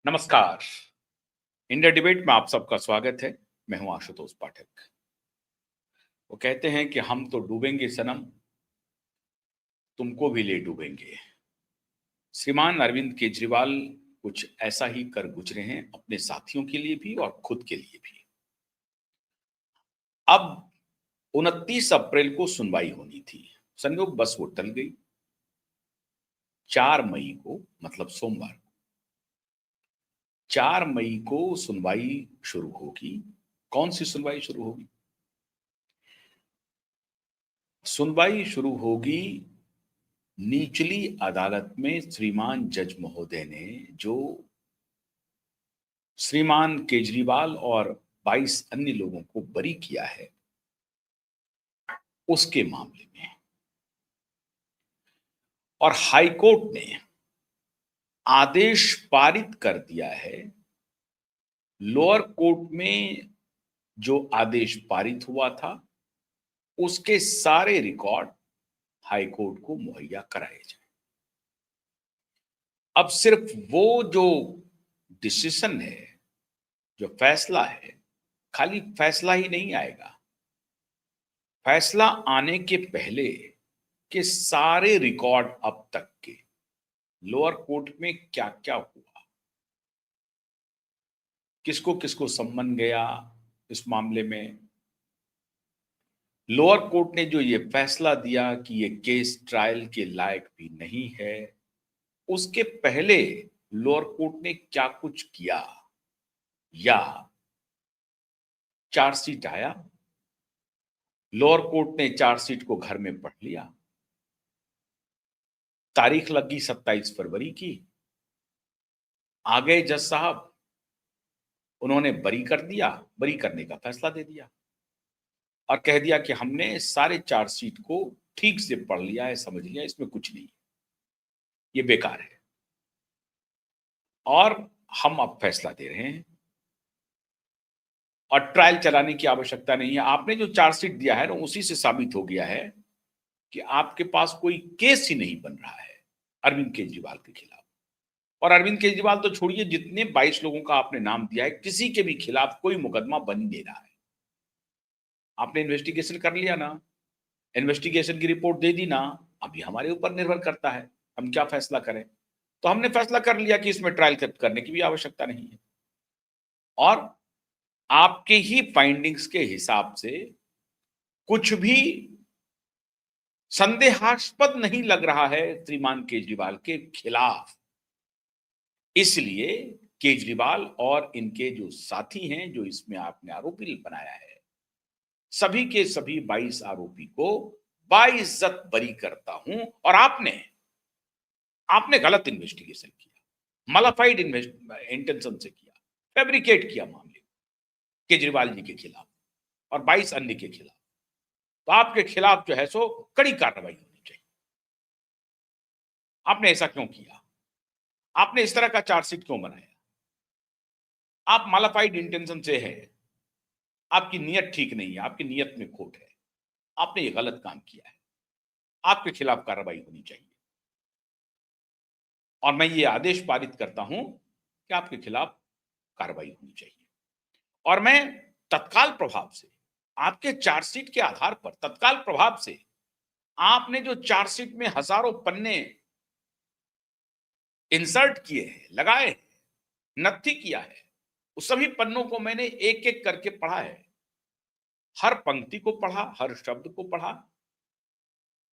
नमस्कार। India debate में आप सबका स्वागत है। मैं हूं आशुतोष पाठक। वो कहते हैं कि हम तो डूबेंगे सनम, तुमको भी ले डूबेंगे। श्रीमान अरविंद केजरीवाल कुछ ऐसा ही कर गुजरे हैं, अपने साथियों के लिए भी और खुद के लिए भी। अब 29 अप्रैल को सुनवाई होनी थी, संयोग बस वो टल गई। 4 मई को मतलब सोमवार को 4 मई को सुनवाई शुरू होगी। कौन सी सुनवाई शुरू होगी? सुनवाई शुरू होगी निचली अदालत में। श्रीमान जज महोदय ने जो श्रीमान केजरीवाल और 22 अन्य लोगों को बरी किया है, उसके मामले में। और हाईकोर्ट ने आदेश पारित कर दिया है। लोअर कोर्ट में जो आदेश पारित हुआ था, उसके सारे रिकॉर्ड हाईकोर्ट को मुहैया कराए जाए। अब सिर्फ वो जो डिसीजन है, जो फैसला है, खाली फैसला ही नहीं आएगा। फैसला आने के पहले के सारे रिकॉर्ड अब तक के लोअर कोर्ट में क्या क्या हुआ, किसको किसको सम्मन गया इस मामले में। लोअर कोर्ट ने जो ये फैसला दिया कि ये केस ट्रायल के लायक भी नहीं है, उसके पहले लोअर कोर्ट ने क्या कुछ किया, या चार्जशीट आया, लोअर कोर्ट ने चार्जशीट को घर में पढ़ लिया, तारीख लगी 27 फरवरी की, आ गए जज साहब, उन्होंने बरी कर दिया, बरी करने का फैसला दे दिया और कह दिया कि हमने सारे चार्जशीट को ठीक से पढ़ लिया है, समझ लिया, इसमें कुछ नहीं, ये बेकार है और हम अब फैसला दे रहे हैं और ट्रायल चलाने की आवश्यकता नहीं है। आपने जो चार्जशीट दिया है ना, उसी से साबित हो गया है कि आपके पास कोई केस ही नहीं बन रहा है अरविंद केजरीवाल के खिलाफ। और अरविंद केजरीवाल तो छोड़िए, जितने 22 लोगों का आपने नाम दिया है, किसी के भी खिलाफ कोई मुकदमा बन नहीं रहा है। आपने इन्वेस्टिगेशन कर लिया ना, इन्वेस्टिगेशन की रिपोर्ट दे दी ना, अभी हमारे ऊपर निर्भर करता है हम क्या फैसला करें। तो हमने फैसला कर लिया कि इसमें ट्रायल करने की भी आवश्यकता नहीं है और आपके ही फाइंडिंग्स के हिसाब से कुछ भी संदेहास्पद नहीं लग रहा है श्रीमान केजरीवाल के खिलाफ। इसलिए केजरीवाल और इनके जो साथी हैं, जो इसमें आपने आरोपी बनाया है, सभी के सभी 22 आरोपी को बाइज्जत बरी करता हूं। और आपने गलत इन्वेस्टिगेशन किया, मलाफाइड इंटेंशन से किया, फैब्रिकेट किया मामले केजरीवाल जी के खिलाफ और 22 अन्य के खिलाफ। तो आपके खिलाफ जो है सो कड़ी कार्रवाई होनी चाहिए। आपने ऐसा क्यों किया? आपने इस तरह का चार्जशीट क्यों बनाया? आप मलाफाइड इंटेंशन से है, आपकी नीयत ठीक नहीं है, आपकी नीयत में खोट है, आपने ये गलत काम किया है, आपके खिलाफ कार्रवाई होनी चाहिए। और मैं ये आदेश पारित करता हूं कि आपके खिलाफ कार्रवाई होनी चाहिए। और मैं तत्काल प्रभाव से, आपके चार्जशीट के आधार पर तत्काल प्रभाव से, आपने जो चार्जशीट में हजारों पन्ने इंसर्ट किए हैं, लगाए हैं, नत्थी किया है, उस सभी पन्नों को मैंने एक एक करके पढ़ा है। हर पंक्ति को पढ़ा, हर शब्द को पढ़ा,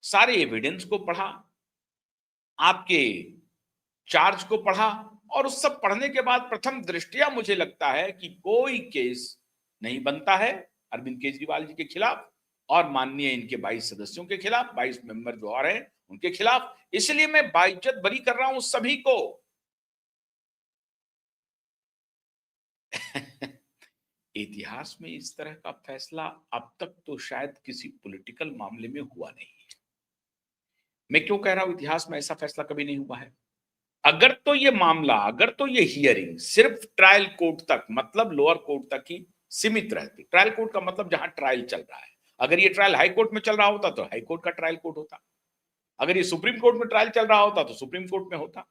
सारे एविडेंस को पढ़ा, आपके चार्ज को पढ़ा। और उस सब पढ़ने के बाद प्रथम दृष्टया मुझे लगता है कि कोई केस नहीं बनता है अरविंद केजरीवाल जी के खिलाफ और माननीय इनके 22 सदस्यों के खिलाफ, 22 मेंबर जो और हैं उनके खिलाफ। इसलिए मैं बाइज्जत बरी कर रहा हूं सभी को। इतिहास में इस तरह का फैसला अब तक तो शायद किसी पॉलिटिकल मामले में हुआ नहीं है। मैं क्यों कह रहा हूं इतिहास में ऐसा फैसला कभी नहीं हुआ है? अगर तो ये मामला, अगर तो ये हियरिंग सिर्फ ट्रायल कोर्ट तक, मतलब लोअर कोर्ट तक ही सीमित रहती, ट्रायल कोर्ट का मतलब जहां ट्रायल चल रहा है, अगर ये ट्रायल हाई कोर्ट में चल रहा होता तो हाई कोर्ट का ट्रायल कोर्ट होता, अगर ये सुप्रीम कोर्ट में ट्रायल चल रहा होता तो सुप्रीम कोर्ट में होता,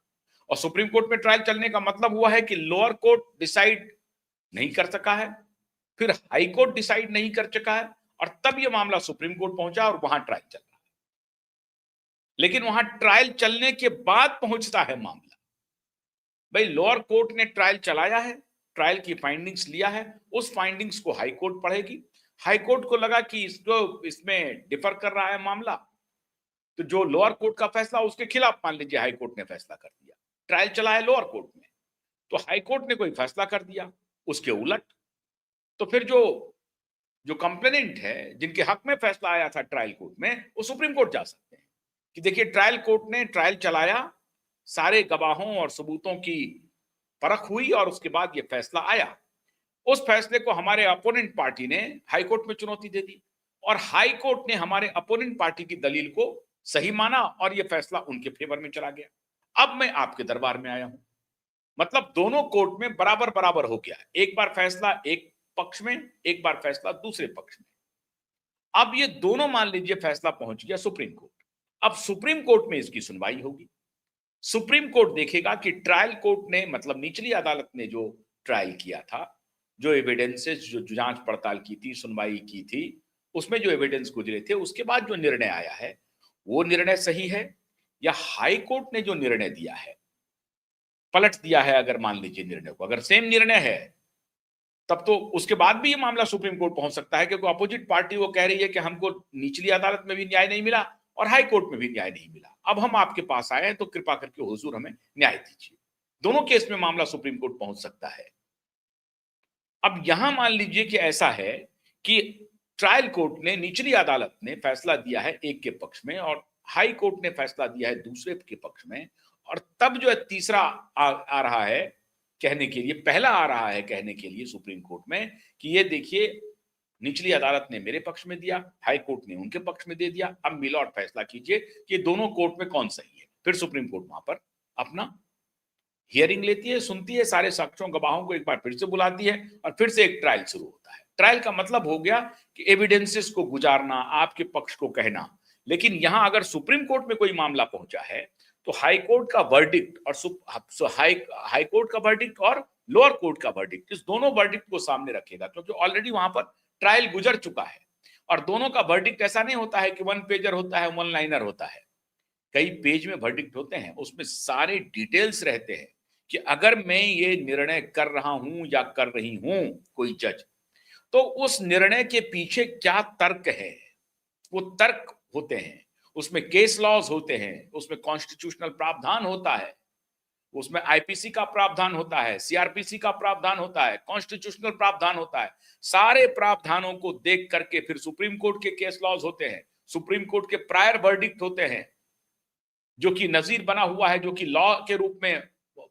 और सुप्रीम कोर्ट में ट्रायल चलने का मतलब हुआ है कि लोअर कोर्ट डिसाइड नहीं कर सका है, फिर हाई कोर्ट डिसाइड नहीं कर सका है, और तब यह मामला सुप्रीम कोर्ट पहुंचा और वहां ट्रायल चल रहा है। लेकिन वहां ट्रायल चलने के बाद पहुंचता है मामला। भाई लोअर कोर्ट ने ट्रायल चलाया है, ट्रायल की फाइंडिंग्स लिया है, उस फाइंडिंग्स को हाई कोर्ट पढ़ेगी। हाई कोर्ट को लगा कि इसको इसमें डिफर कर रहा है मामला, तो जो लोअर कोर्ट का फैसला उसके खिलाफ मान लीजिए हाई कोर्ट ने फैसला कर दिया। ट्रायल चला है लोअर कोर्ट में, तो हाई कोर्ट ने कोई फैसला कर दिया उसके उलट, तो फिर जो जो कंप्लेनेंट है, जिनके हक में फैसला आया था ट्रायल कोर्ट में, वो सुप्रीम कोर्ट जा सकते हैं कि देखिए ट्रायल कोर्ट ने ट्रायल चलाया, सारे गवाहों और सबूतों की परख हुई और उसके बाद ये फैसला आया। उस फैसले को हमारे अपोनेंट पार्टी ने हाई कोर्ट में चुनौती दे दी और हाई कोर्ट ने हमारे अपोनेंट पार्टी की दलील को सही माना और यह फैसला उनके फेवर में चला गया। अब मैं आपके दरबार में आया हूं, मतलब दोनों कोर्ट में बराबर बराबर हो गया, एक बार फैसला एक पक्ष में, एक बार फैसला दूसरे पक्ष में। अब ये दोनों मान लीजिए फैसला पहुंच गया सुप्रीम कोर्ट। अब सुप्रीम कोर्ट में इसकी सुनवाई होगी। सुप्रीम कोर्ट देखेगा कि ट्रायल कोर्ट ने, मतलब निचली अदालत ने जो ट्रायल किया था, जो एविडेंसेस, जो जांच पड़ताल की थी, सुनवाई की थी, उसमें जो एविडेंस गुजरे थे, उसके बाद जो निर्णय आया है वो निर्णय सही है, या हाई कोर्ट ने जो निर्णय दिया है, पलट दिया है अगर मान लीजिए निर्णय को, अगर सेम निर्णय है तब तो उसके बाद भी ये मामला सुप्रीम कोर्ट पहुंच सकता है, क्योंकि अपोजिट पार्टी वो कह रही है कि हमको निचली अदालत में भी न्याय नहीं मिला और हाई कोर्ट में भी न्याय नहीं मिला, अब हम आपके पास आए हैं तो कृपा करके हुजूर हमें न्याय दीजिए। दोनों केस में मामला सुप्रीम कोर्ट पहुंच सकता है। अब यहां मान लीजिए कि ऐसा है कि ट्रायल कोर्ट ने, निचली अदालत ने फैसला दिया है एक के पक्ष में और हाई कोर्ट ने फैसला दिया है दूसरे के पक्ष में, और तब जो है तीसरा आ रहा है कहने के लिए, पहला आ रहा है कहने के लिए सुप्रीम कोर्ट में कि ये देखिए निचली अदालत ने मेरे पक्ष में दिया, हाई कोर्ट ने उनके पक्ष में दे दिया, अब मिलो और फैसला कीजिए कि दोनों कोर्ट में कौन सही है। फिर सुप्रीम कोर्ट वहां पर अपना हियरिंग लेती है, सुनती है, सारे साक्ष्यों गवाहों को एक बार फिर से बुलाती है और फिर से एक ट्रायल शुरू होता है। ट्रायल का मतलब हो गया कि एविडेंसेस को गुजारना, आपके पक्ष को कहना। लेकिन यहां अगर सुप्रीम कोर्ट में कोई मामला पहुंचा है तो हाई कोर्ट का वर्डिक्ट और हाई कोर्ट का वर्डिक्ट और लोअर कोर्ट का वर्डिक्ट, इस दोनों वर्डिक्ट को सामने रखेगा, क्योंकि ऑलरेडी वहां पर ट्रायल गुजर चुका है। और दोनों का वर्डिक्ट ऐसा नहीं होता है कि वन पेजर होता है, वन लाइनर होता है, कई पेज में वर्डिक्ट होते हैं, उसमें सारे डिटेल्स रहते हैं कि अगर मैं ये निर्णय कर रहा हूं या कर रही हूं, कोई जज, तो उस निर्णय के पीछे क्या तर्क है, वो तर्क होते हैं, उसमें केस लॉज होते हैं, उसमें कॉन्स्टिट्यूशनल प्रावधान होता है, उसमें आईपीसी का प्रावधान होता है, सीआरपीसी का प्रावधान होता है, कॉन्स्टिट्यूशनल प्रावधान होता है। सारे प्रावधानों को देख करके फिर सुप्रीम कोर्ट के केस लॉज होते हैं, सुप्रीम कोर्ट के प्रायर वर्डिक्ट होते हैं, जो कि नजीर बना हुआ है, जो कि लॉ के रूप में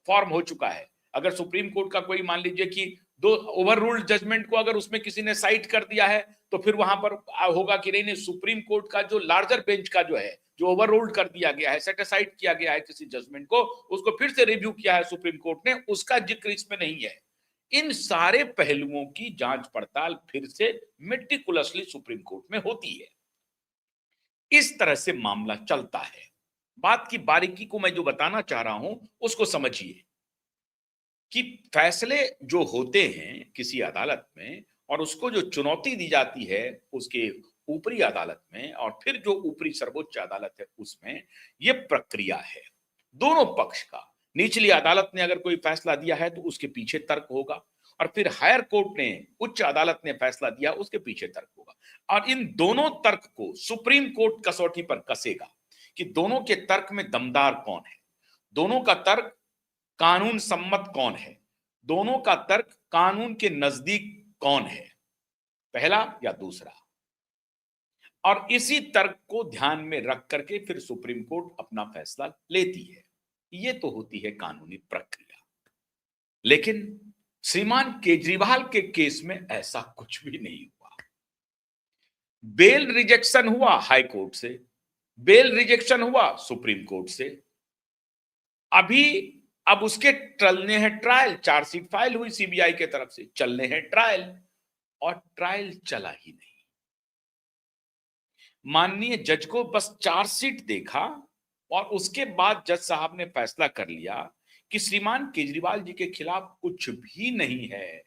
फॉर्म हो चुका है। अगर सुप्रीम कोर्ट का कोई मान लीजिए कि दो ओवर रूल्ड जजमेंट को अगर उसमें किसी ने साइट कर दिया है, तो फिर वहां पर होगा कि नहीं, सुप्रीम कोर्ट का जो लार्जर बेंच का जो है, जो ओवर रूल्ड कर दिया गया है, सेट असाइड किया गया है किसी जजमेंट को, उसको फिर से रिव्यू किया है सुप्रीम कोर्ट ने, उसका जिक्र इसमें नहीं है। इन सारे पहलुओं की जांच पड़ताल फिर से मेटिकुलसली सुप्रीम कोर्ट में होती है। इस तरह से मामला चलता है। बात की बारीकी को मैं जो बताना चाह रहा हूं उसको समझिए कि फैसले जो होते हैं किसी अदालत में और उसको जो चुनौती दी जाती है उसके ऊपरी अदालत में और फिर जो ऊपरी सर्वोच्च अदालत है उसमें, यह प्रक्रिया है दोनों पक्ष का। निचली अदालत ने अगर कोई फैसला दिया है तो उसके पीछे तर्क होगा, और फिर हायर कोर्ट ने, उच्च अदालत ने फैसला दिया, उसके पीछे तर्क होगा, और इन दोनों तर्क को सुप्रीम कोर्ट कसौटी पर कसेगा कि दोनों के तर्क में दमदार कौन है, दोनों का तर्क कानून सम्मत कौन है, दोनों का तर्क कानून के नजदीक कौन है, पहला या दूसरा। और इसी तर्क को ध्यान में रख करके फिर सुप्रीम कोर्ट अपना फैसला लेती है। ये तो होती है कानूनी प्रक्रिया। लेकिन श्रीमान केजरीवाल के केस में ऐसा कुछ भी नहीं हुआ। बेल रिजेक्शन हुआ हाई कोर्ट से, बेल रिजेक्शन हुआ सुप्रीम कोर्ट से, अब उसके चलने हैं ट्रायल, चार्जशीट फाइल हुई सीबीआई के तरफ से, चलने हैं ट्रायल, और ट्रायल चला ही नहीं। माननीय जज को बस चार्जशीट देखा और उसके बाद जज साहब ने फैसला कर लिया कि श्रीमान केजरीवाल जी के खिलाफ कुछ भी नहीं है,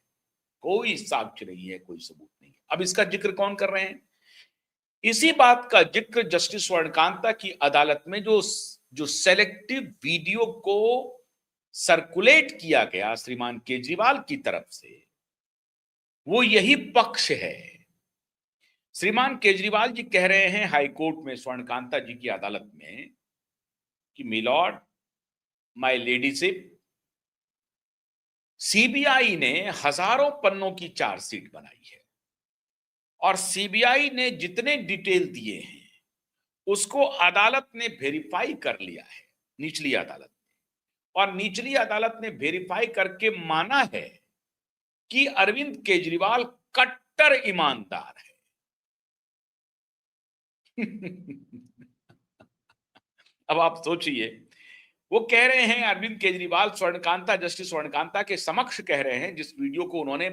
कोई साक्ष्य नहीं है, कोई सबूत नहीं है। अब इसका जिक्र कौन कर रहे हैं? इसी बात का जिक्र जस्टिस स्वर्णकांता की अदालत में जो जो सेलेक्टिव वीडियो को सर्कुलेट किया गया श्रीमान केजरीवाल की तरफ से, वो यही पक्ष है। श्रीमान केजरीवाल जी कह रहे हैं हाईकोर्ट में स्वर्णकांता जी की अदालत में कि मिलॉर्ड, माय लेडीशिप, सीबीआई ने हजारों पन्नों की चार्जशीट बनाई है और सीबीआई ने जितने डिटेल दिए हैं उसको अदालत ने वेरीफाई कर लिया है, निचली अदालत ने। और निचली अदालत ने वेरीफाई करके माना है कि अरविंद केजरीवाल कट्टर ईमानदार है। अब आप सोचिए, वो कह रहे हैं अरविंद केजरीवाल स्वर्णकांता, जस्टिस स्वर्णकांता के समक्ष कह रहे हैं, जिस वीडियो को उन्होंने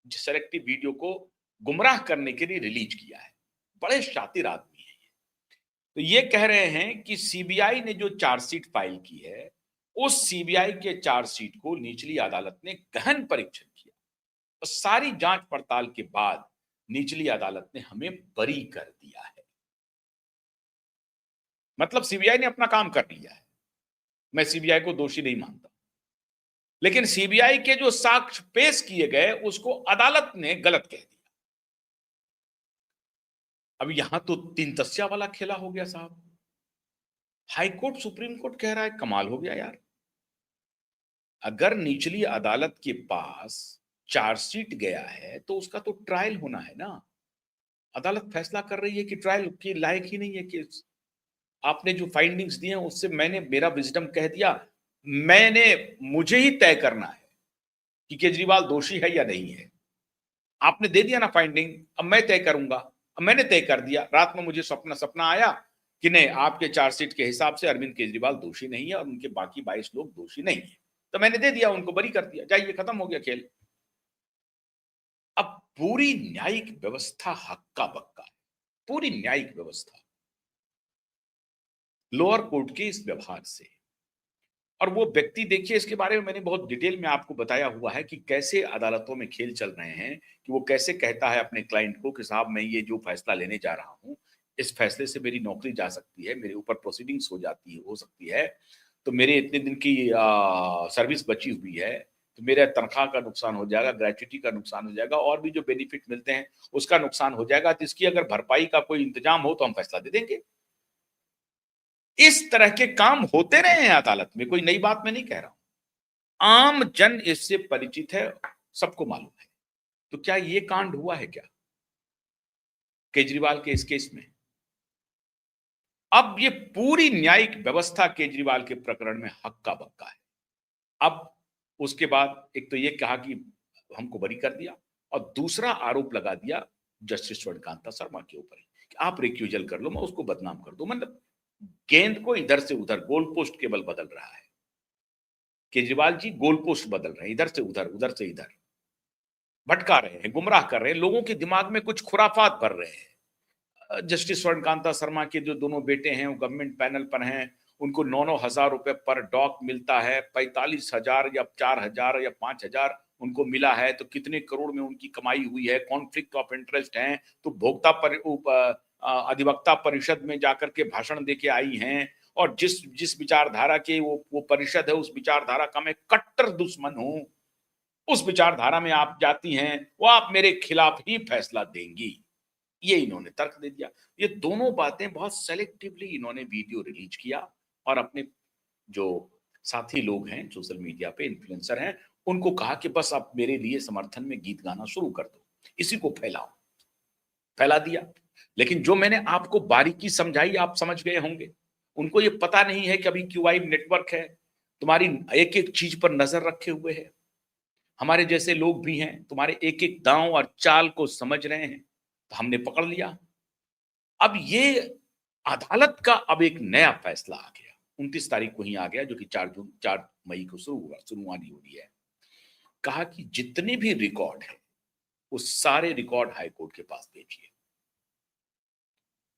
सेलेक्टिव वीडियो को गुमराह करने के लिए रिलीज किया है, बड़े शातिर आदमी है। तो ये कह रहे हैं कि सीबीआई ने जो चार्जशीट फाइल की है, उस सीबीआई के चार्जशीट को निचली अदालत ने गहन परीक्षण किया और सारी जांच पड़ताल के बाद निचली अदालत ने हमें बरी कर दिया है। मतलब सीबीआई ने अपना काम कर लिया है। मैं सीबीआई को दोषी नहीं मानता, लेकिन सीबीआई के जो साक्ष्य पेश किए गए उसको अदालत ने गलत कह दिया। अब यहां तो तीन तस्या वाला खेला हो गया साहब। हाईकोर्ट सुप्रीम कोर्ट कह रहा है, कमाल हो गया यार। अगर निचली अदालत के पास चार्जशीट गया है तो उसका तो ट्रायल होना है ना। अदालत फैसला कर रही है कि ट्रायल के लायक ही नहीं है केस। आपने जो फाइंडिंग्स दिए हैं उससे मेरा विजडम कह दिया, मुझे ही तय करना है कि केजरीवाल दोषी है या नहीं है। आपने दे दिया ना फाइंडिंग, अब मैं तय करूंगा। अब मैंने तय कर दिया, रात में मुझे सपना आया कि नहीं, आपके चार्जशीट के हिसाब से अरविंद केजरीवाल दोषी नहीं है और उनके बाकी 22 लोग दोषी नहीं है, तो मैंने दे दिया, उनको बरी कर दिया, जाइए, खत्म हो गया खेल। अब पूरी न्यायिक व्यवस्था हक्का बक्का है, पूरी न्यायिक व्यवस्था लोअर कोर्ट के इस व्यवहार से। और वो व्यक्ति, देखिए, इसके बारे में मैंने बहुत डिटेल में आपको बताया हुआ है कि कैसे अदालतों में खेल चल रहे हैं, कि वो कैसे कहता है अपने क्लाइंट को कि साहब मैं ये जो फैसला लेने जा रहा हूं, इस फैसले से मेरी नौकरी जा सकती है, मेरे ऊपर प्रोसीडिंग्स हो सकती है, तो मेरे इतने दिन की सर्विस बची हुई है, तो मेरा तनख्वाह का नुकसान हो जाएगा, ग्रेच्युटी का नुकसान हो जाएगा, और भी जो बेनिफिट मिलते हैं उसका नुकसान हो जाएगा, तो इसकी अगर भरपाई का कोई इंतजाम हो तो हम फैसला दे देंगे। इस तरह के काम होते रहे हैं अदालत में, कोई नई बात मैं नहीं कह रहा हूं, आम जन इससे परिचित है, सबको मालूम है। तो क्या ये कांड हुआ है क्या केजरीवाल के इस केस में? अब ये पूरी न्यायिक व्यवस्था केजरीवाल के प्रकरण में हक्का बक्का है। अब उसके बाद एक तो ये कहा कि हमको बरी कर दिया, और दूसरा आरोप लगा दिया जस्टिस स्वर्णकांता शर्मा के ऊपर कि आप रिक्यूजल कर लो, मैं उसको बदनाम कर दूं। मतलब गेंद को इधर से उधर, गोल पोस्ट केवल बदल रहा है। केजरीवाल जी गोल पोस्ट बदल रहे हैं, इधर से उधर, उधर से इधर, भटका रहे हैं, गुमराह कर रहे हैं, लोगों के दिमाग में कुछ खुराफात भर रहे हैं। जस्टिस स्वर्णकांता शर्मा के जो दोनों बेटे हैं वो गवर्नमेंट पैनल पर हैं, उनको 9,000 रुपए पर डॉग मिलता है, 45,000 या 4,000 या 5,000 उनको मिला है, तो कितने करोड़ में उनकी कमाई हुई है, कॉन्फ्लिक्ट ऑफ इंटरेस्ट है, तो अधिवक्ता परिषद में जाकर के भाषण देके आई हैं, और जिस जिस विचारधारा के वो परिषद है, उस विचारधारा का मैं कट्टर दुश्मन हूं, उस विचारधारा में आप जाती हैं, वो आप मेरे खिलाफ ही फैसला देंगी, ये इन्होंने तर्क दे दिया। ये दोनों बातें बहुत सेलेक्टिवली इन्होंने वीडियो रिलीज किया और अपने जो साथी लोग हैं सोशल मीडिया पे, इन्फ्लुएंसर हैं, उनको कहा कि बस आप मेरे लिए समर्थन में गीत गाना शुरू कर दो, इसी को फैलाओ, फैला दिया। लेकिन जो मैंने आपको बारीकी समझाई आप समझ गए होंगे। उनको ये पता नहीं है कि अभी क्यूआई नेटवर्क है, तुम्हारी एक एक चीज पर नजर रखे हुए है। हमारे जैसे लोग भी हैं, तुम्हारे एक एक दांव और चाल को समझ रहे हैं, तो हमने पकड़ लिया। अब ये अदालत का अब एक नया फैसला आ गया, 29 तारीख को ही आ गया, जो कि 4 मई को शुरुआत हो रही है। कहा कि जितने भी रिकॉर्ड है, वो सारे रिकॉर्ड हाईकोर्ट के पास भेजिए।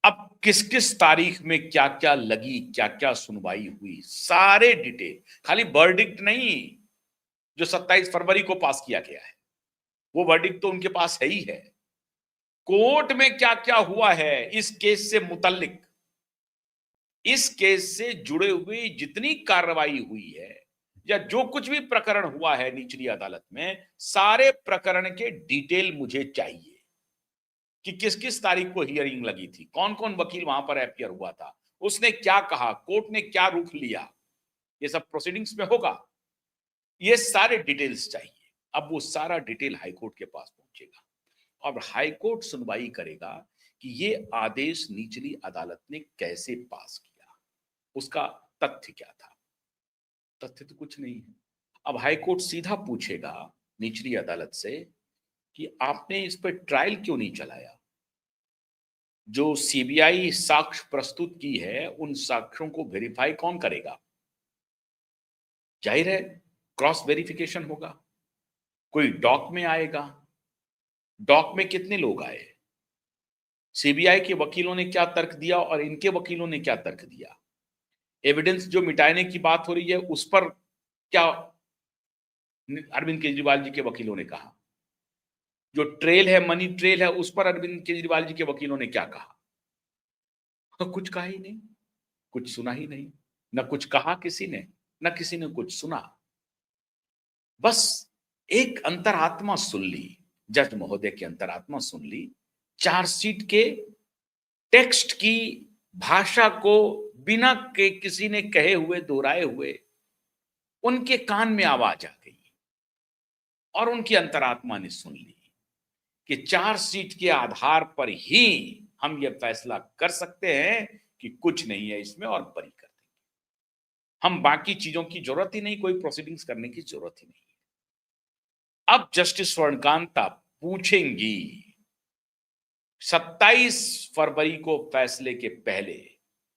अब किस किस तारीख में क्या क्या लगी, क्या क्या सुनवाई हुई, सारे डिटेल, खाली वर्डिक्ट नहीं जो 27 फरवरी को पास किया गया है, वो वर्डिक्ट तो उनके पास है ही है। कोर्ट में क्या क्या हुआ है इस केस से मुतल्लिक, इस केस से जुड़े हुए जितनी कार्रवाई हुई है या जो कुछ भी प्रकरण हुआ है निचली अदालत में, सारे प्रकरण के डिटेल मुझे चाहिए कि किस किस तारीख को हियरिंग लगी थी, कौन कौन वकील वहां पर अपियर हुआ था, उसने क्या कहा, कोर्ट ने क्या रुख लिया, ये सब प्रोसीडिंग्स में होगा। ये सारे डिटेल्स चाहिए। अब वो सारा डिटेल हाईकोर्ट के पास पहुंचेगा और हाईकोर्ट सुनवाई करेगा कि ये आदेश निचली अदालत ने कैसे पास किया, उसका तथ्य क्या था। तथ्य तो कुछ नहीं है। अब हाईकोर्ट सीधा पूछेगा निचली अदालत से कि आपने इस पर ट्रायल क्यों नहीं चलाया। जो सीबीआई साक्ष्य प्रस्तुत की है उन साक्ष्यों को वेरीफाई कौन करेगा। जाहिर है क्रॉस वेरिफिकेशन होगा, कोई डॉक में आएगा। डॉक में कितने लोग आए, सीबीआई के वकीलों ने क्या तर्क दिया और इनके वकीलों ने क्या तर्क दिया, एविडेंस जो मिटाने की बात हो रही है उस पर क्या अरविंद केजरीवाल जी के वकीलों ने कहा, जो ट्रेल है, मनी ट्रेल है, उस पर अरविंद केजरीवाल जी के वकीलों ने क्या कहा। कुछ कहा ही नहीं, कुछ सुना ही नहीं, न कुछ कहा किसी ने, न किसी ने कुछ सुना। बस एक अंतरात्मा सुन ली, जज महोदय की अंतरात्मा सुन ली, चार्जशीट के टेक्स्ट की भाषा को बिना के किसी ने कहे हुए, दोहराए हुए उनके कान में आवाज आ गई और उनकी अंतरात्मा ने सुन ली कि चार्जशीट के आधार पर ही हम यह फैसला कर सकते हैं कि कुछ नहीं है इसमें और बरी कर देंगे। हम बाकी चीजों की जरूरत ही नहीं, कोई प्रोसीडिंग्स करने की जरूरत ही नहीं। अब जस्टिस स्वर्णकांता पूछेंगी 27 फरवरी को फैसले के पहले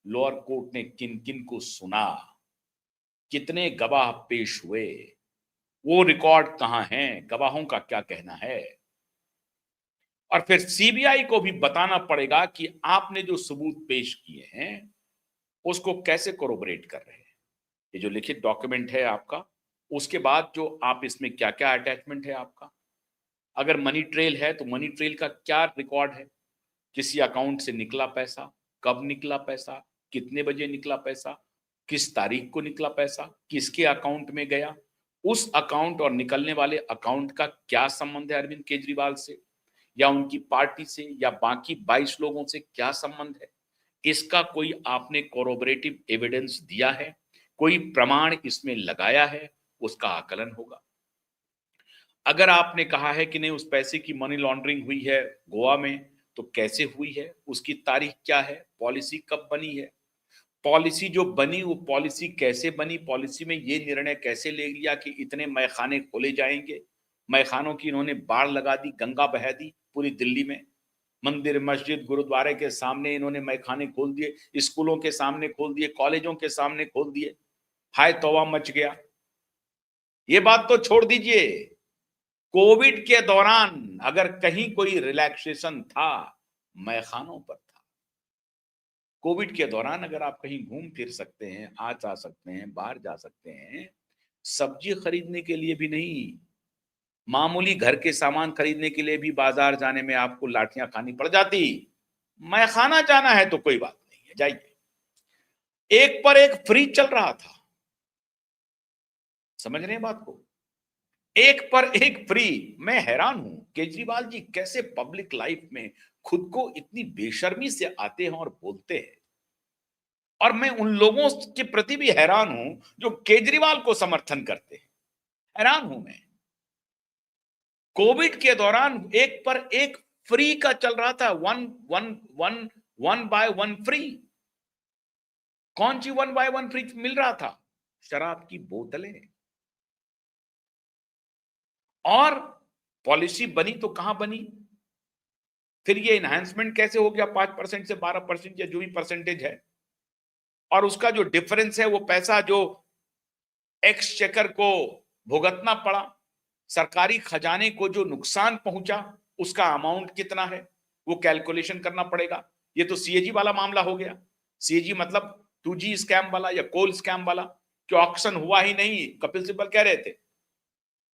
लोअर कोर्ट ने किन किन को सुना, कितने गवाह पेश हुए, वो रिकॉर्ड कहां है, गवाहों का क्या कहना है। और फिर सीबीआई को भी बताना पड़ेगा कि आपने जो सबूत पेश किए हैं उसको कैसे कोरोबरेट कर रहे हैं। ये जो लिखित डॉक्यूमेंट है आपका, उसके बाद जो आप इसमें क्या क्या अटैचमेंट है आपका, अगर मनी ट्रेल है तो मनी ट्रेल का क्या रिकॉर्ड है, किसी अकाउंट से निकला पैसा, कब निकला पैसा, कितने बजे निकला पैसा, किस तारीख को निकला पैसा, किसके अकाउंट में गया, उस अकाउंट और निकलने वाले अकाउंट का क्या संबंध है अरविंद केजरीवाल से या उनकी पार्टी से या बाकी 22 लोगों से क्या संबंध है, इसका कोई आपने कोरोबरेटिव एविडेंस दिया है, कोई प्रमाण इसमें लगाया है, उसका आकलन होगा। अगर आपने कहा है कि नहीं उस पैसे की मनी लॉन्ड्रिंग हुई है गोवा में, तो कैसे हुई है, उसकी तारीख क्या है, पॉलिसी कब बनी है, पॉलिसी जो बनी वो पॉलिसी कैसे बनी, पॉलिसी में ये निर्णय कैसे ले लिया कि इतने मैखाने खोले जाएंगे। मैखानों की इन्होंने बाढ़ लगा दी, गंगा बहा दी पूरी दिल्ली में, मंदिर मस्जिद गुरुद्वारे के सामने इन्होंने मैखाने खोल दिए, स्कूलों के सामने खोल दिए, कॉलेजों के सामने खोल दिए। हाय तौबा मच गया। ये बात तो छोड़ दीजिए, कोविड के दौरान अगर कहीं कोई रिलैक्सेशन था, मैखानों पर था। कोविड के दौरान अगर आप कहीं घूम फिर सकते हैं, आ जा सकते हैं, बाहर जा सकते हैं, सब्जी खरीदने के लिए भी नहीं, मामूली घर के सामान खरीदने के लिए भी बाजार जाने में आपको लाठियां खानी पड़ जाती। मैखाना जाना है तो कोई बात नहीं है, जाइए। एक पर एक फ्री चल रहा था, समझ रहे हैं बात को, एक पर एक फ्री। मैं हैरान हूं केजरीवाल जी कैसे पब्लिक लाइफ में खुद को इतनी बेशर्मी से आते हैं और बोलते हैं। और मैं उन लोगों के प्रति भी हैरान हूं जो केजरीवाल को समर्थन करते हैं, हैरान हूं मैं। कोविड के दौरान एक पर एक फ्री का चल रहा था, one one one one by one free. कौन सी वन बाय वन फ्री मिल रहा था, शराब की बोतलें। और पॉलिसी बनी तो कहां बनी, फिर ये इनहैंसमेंट कैसे हो गया 5% से 12% या जो भी परसेंटेज है, और उसका जो डिफरेंस है वो पैसा जो एक्सचेकर को भुगतना पड़ा, सरकारी खजाने को जो नुकसान पहुंचा उसका अमाउंट कितना है, वो कैलकुलेशन करना पड़ेगा। ये तो सीएजी वाला मामला हो गया। सीएजी मतलब 2G स्कैम वाला या कोल स्कैम वाला, कि ऑक्शन हुआ ही नहीं। कपिल सिब्बल कह रहे थे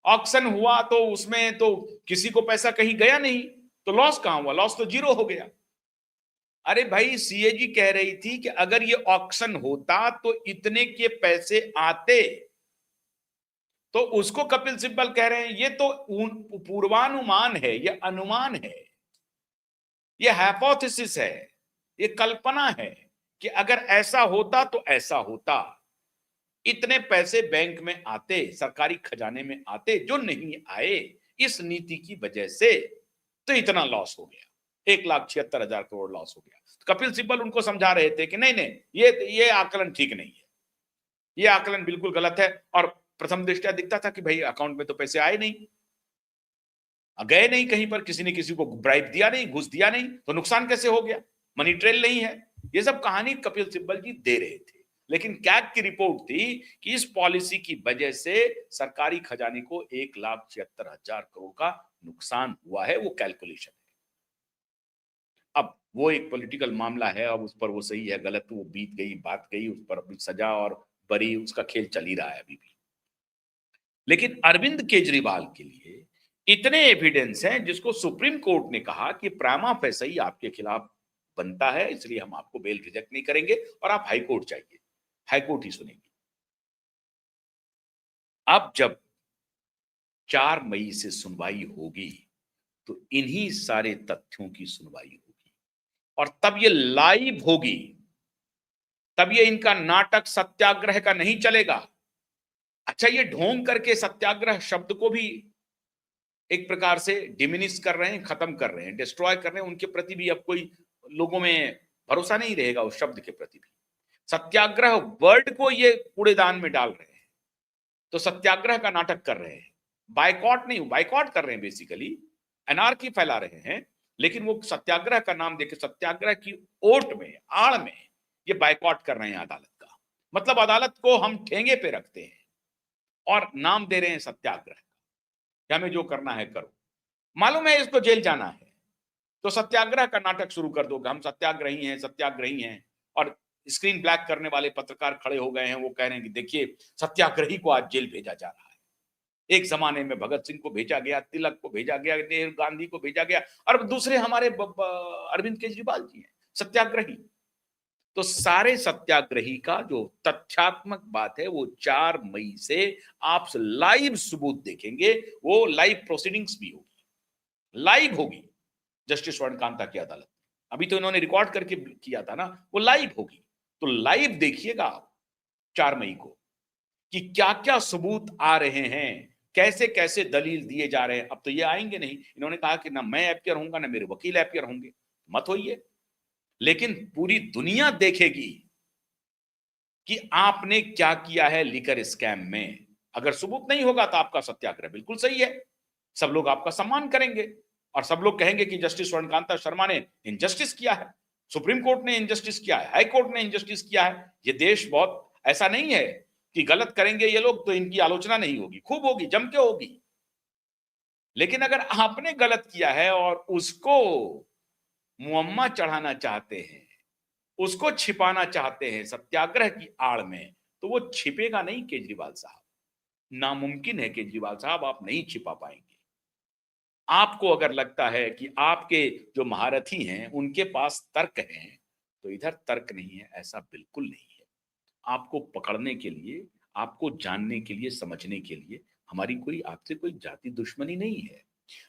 ऑक्शन हुआ तो उसमें तो किसी को पैसा कहीं गया नहीं, तो लॉस कहां हुआ? लॉस तो जीरो हो गया। अरे भाई, सीएजी कह रही थी कि अगर ये ऑक्शन होता तो इतने के पैसे आते, तो उसको कपिल सिब्बल कह रहे हैं ये तो पूर्वानुमान है, ये अनुमान है, ये हाइपोथेसिस है, ये कल्पना है कि अगर ऐसा होता तो ऐसा होता, इतने पैसे बैंक में आते, सरकारी खजाने में आते, जो नहीं आए इस नीति की वजह से, तो इतना लॉस हो गया, 1,76,000 करोड़ लॉस हो गया। तो कपिल सिब्बल उनको समझा रहे थे कि नहीं नहीं, ये आकलन ठीक नहीं है, ये आकलन बिल्कुल गलत है। और प्रथम दृष्टया दिखता था कि भाई अकाउंट में तो पैसे आए नहीं, गए नहीं कहीं पर, किसी ने किसी को ब्राइब दिया नहीं, घुस दिया नहीं, तो नुकसान कैसे हो गया? मनी ट्रेल नहीं है। ये सब कहानी कपिल सिब्बल जी दे रहे थे, लेकिन कैग की रिपोर्ट थी कि इस पॉलिसी की वजह से सरकारी खजाने को 1,76,000 करोड़ का नुकसान हुआ है, वो कैलकुलेशन है। अब वो एक पॉलिटिकल मामला है, अब उस पर वो सही है गलत, वो बीत गई, बात गई, उस पर अभी सजा और बरी, उसका खेल चल ही रहा है अभी भी। लेकिन अरविंद केजरीवाल के लिए इतने एविडेंस हैं जिसको सुप्रीम कोर्ट ने कहा कि प्रामा फेसई आपके खिलाफ बनता है, इसलिए हम आपको बेल रिजेक्ट नहीं करेंगे और आप हाईकोर्ट जाइए, हाईकोर्ट ही सुनेगी। अब जब 4 मई से सुनवाई होगी तो इन्हीं सारे तथ्यों की सुनवाई होगी और तब ये लाइव होगी, तब ये इनका नाटक सत्याग्रह का नहीं चलेगा। अच्छा, ये ढोंग करके सत्याग्रह शब्द को भी एक प्रकार से डिमिनिश कर रहे हैं, खत्म कर रहे हैं, डिस्ट्रॉय कर रहे हैं, उनके प्रति भी अब कोई लोगों में भरोसा नहीं रहेगा उस शब्द के प्रति भी। सत्याग्रह वर्ड को ये कूड़ेदान में डाल रहे हैं, तो सत्याग्रह का नाटक कर रहे हैं। बाइकॉट नहीं, बाइकॉट कर रहे हैं, बेसिकली एनार्की फैला रहे हैं, लेकिन वो सत्याग्रह का नाम देके सत्याग्रह की ओट में, आड़ में ये बाइकॉट कर रहे हैं अदालत का। मतलब अदालत को हम ठेंगे पे रखते हैं और नाम दे रहे हैं सत्याग्रह का, हमें जो करना है करो। मालूम है इसको जेल जाना है, तो सत्याग्रह का नाटक शुरू कर दोगे, हम सत्याग्रही हैं, सत्याग्रही हैं। और स्क्रीन ब्लैक करने वाले पत्रकार खड़े हो गए हैं, वो कह रहे हैं कि देखिए सत्याग्रही को आज जेल भेजा जा रहा है। एक जमाने में भगत सिंह को भेजा गया, तिलक को भेजा गया, नेहरू गांधी को भेजा गया, और दूसरे हमारे अरविंद केजरीवाल जी हैं सत्याग्रही। तो सारे सत्याग्रही का जो तथ्यात्मक बात है वो 4 मई से आप लाइव सबूत देखेंगे, वो लाइव प्रोसीडिंग्स भी होगी, लाइव होगी जस्टिस स्वर्णकांता की अदालत। अभी तो इन्होंने रिकॉर्ड करके किया था ना, वो लाइव होगी। तो लाइव देखिएगा आप 4 मई को कि क्या क्या सबूत आ रहे हैं, कैसे कैसे दलील दिए जा रहे हैं। अब तो ये आएंगे नहीं, इन्होंने कहा कि ना मैं एपियर होऊंगा ना मेरे वकील एपियर होंगे, मत होइए, लेकिन पूरी दुनिया देखेगी कि आपने क्या किया है लिकर स्कैम में। अगर सबूत नहीं होगा तो आपका सत्याग्रह बिल्कुल सही है, सब लोग आपका सम्मान करेंगे और सब लोग कहेंगे कि जस्टिस स्वर्णकांता शर्मा ने इनजस्टिस किया है, सुप्रीम कोर्ट ने इनजस्टिस किया है, हाई कोर्ट ने इनजस्टिस किया है। ये देश बहुत ऐसा नहीं है कि गलत करेंगे ये लोग तो इनकी आलोचना नहीं होगी, खूब होगी, जम के होगी। लेकिन अगर आपने गलत किया है और उसको मुअम्मा चढ़ाना चाहते हैं, उसको छिपाना चाहते हैं सत्याग्रह की आड़ में, तो वो छिपेगा नहीं केजरीवाल साहब, नामुमकिन है केजरीवाल साहब, आप नहीं छिपा पाएंगे। आपको अगर लगता है कि आपके जो महारथी हैं उनके पास तर्क हैं, तो इधर तर्क नहीं है, ऐसा बिल्कुल नहीं है। आपको पकड़ने के लिए, आपको जानने के लिए, समझने के लिए हमारी कोई आपसे कोई जाति दुश्मनी नहीं है।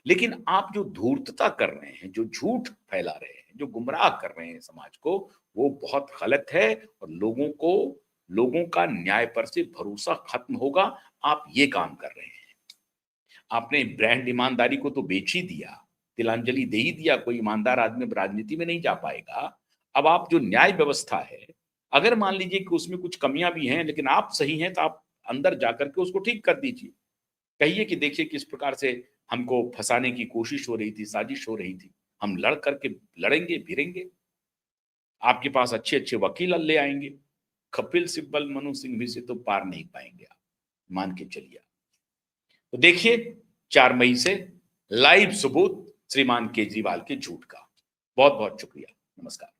लेकिन आप जो धूर्तता कर रहे हैं, जो झूठ फैला रहे हैं, जो गुमराह कर रहे हैं समाज को, वो बहुत गलत है और लोगों का न्याय पर से भरोसा खत्म होगा। आप ये काम कर रहे हैं। आपने ब्रांड ईमानदारी को तो बेच ही दिया, तिलांजलि दे ही दिया, कोई ईमानदार आदमी राजनीति में नहीं जा पाएगा। अब आप जो न्याय व्यवस्था है, अगर मान लीजिए कि उसमें कुछ कमियां भी हैं, लेकिन आप सही हैं, तो आप अंदर जाकर के उसको ठीक कर दीजिए। कहिए कि देखिए किस प्रकार से हमको फंसाने की कोशिश हो रही थी, साजिश हो रही थी, हम लड़ करके लड़ेंगे भिड़ेंगे, आपके पास अच्छे अच्छे वकील ले आएंगे। कपिल सिब्बल, मनु सिंघवी से तो पार नहीं पाएंगे आप, मान के चलिए। तो देखिए 4 मई से लाइव सबूत श्रीमान केजरीवाल के झूठ का। बहुत बहुत शुक्रिया, नमस्कार।